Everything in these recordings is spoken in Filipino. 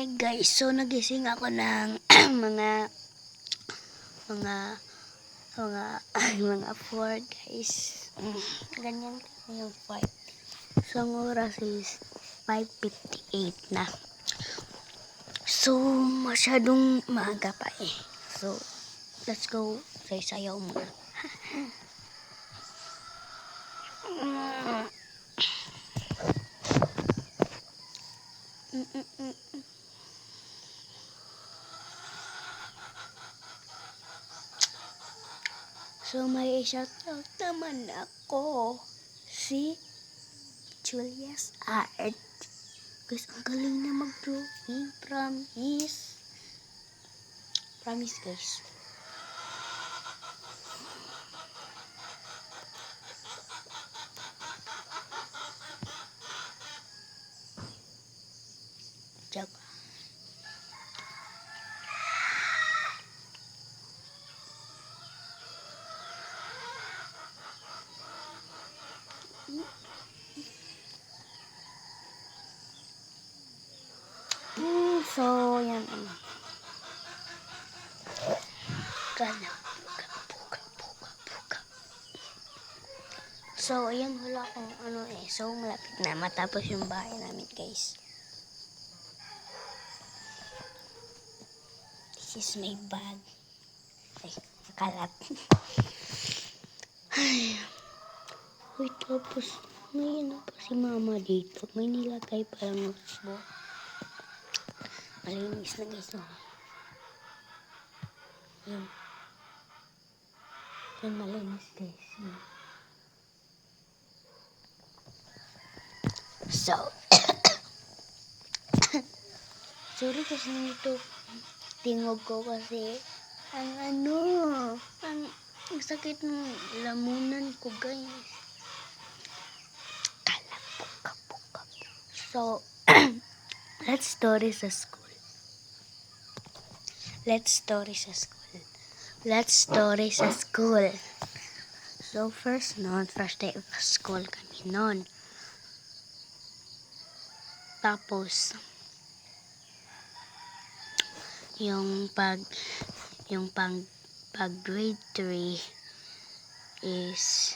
Hi guys, so nagising ako ng mga mga 4 guys. Ganyan yung 5. So ang oras is 5:58 na. So masyadong maaga pa eh. So let's go, sayaw muna. So may shoutout naman ako, si Julius Art. Guys, ang galing na mag-drawing, promise. Promise guys. Joke. So, yan. Puga. So, ayan, wala akong So, malapit na matapos yung bahay namin, guys. This is my bag. Ay, nakalat. Ay. Uy, tapos, may pa si mama dito. May nilagay parang notebook. Malinis na guys. Yan. Yan, malinis guys. So, sorry kasi nito tingog ko kasi ang sakit ng lamunan ko guys. Puka. So, let's story sa school. So, first day of school kami noon. Tapos, yung pag grade 3 is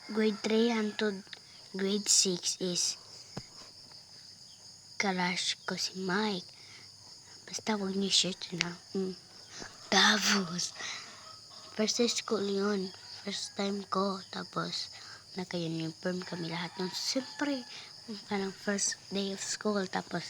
grade 3 hangtod grade 6 is crush ko si Mike. Basta wag niyo shirt na. Tapos, first school yun. First time ko. Tapos, naka-uniform kami lahat nun. Siyempre, parang first day of school. Tapos,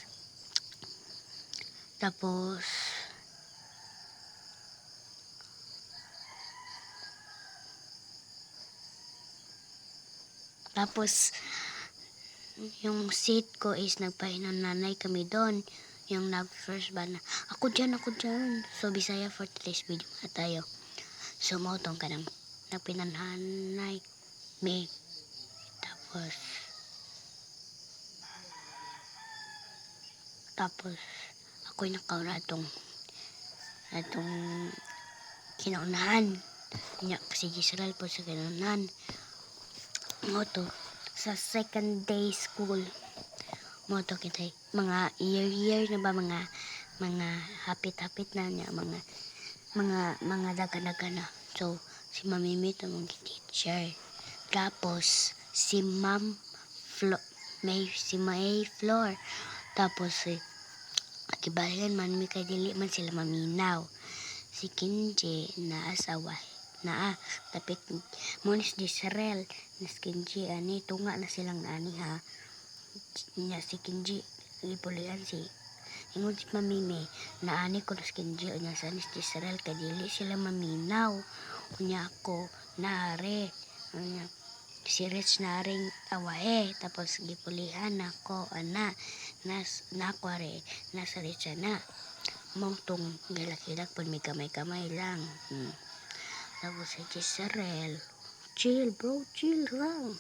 yung seat ko is nagpahinom nanay kami doon. Yung nag-first ba na, ako dyan. So, Bisaya for today's video na tayo. So, mautong ka nang nagpinanhanay me. Tapos, ako'y nakauna atong kinaunahan. Si Gisral po sa kinaunahan. Moto, sa second day school. Moto kita mga year na ba, mga hapit na niya, mga daga na. So, si Mamimit ang teacher. Tapos, si May Flor. Tapos, kibayan man, may kadili man sila maminaw. Si Kinji na asawa. Tapit monis di Sarel. Nas Kinji, tunga na silang ani ha. Nya si Kinji, ipulian si ingon si Mamime, naani ko nas Kinji, nya sa nis di Sarel, kadili sila maminaw. Nya ako, naare. Nya, si Rich naring awahe. Tapos gipulihan ako, nakware, nasa Rich na. Mautong gilak-gilak pun may kamay lang. Tapos si Gisarel, chill lang.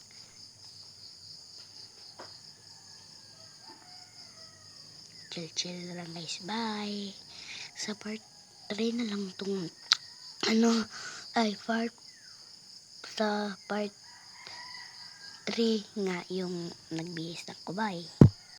Chill lang guys, bye. Sa part 3 na lang tong sa part 3 nga yung nagbihis na ko, bye.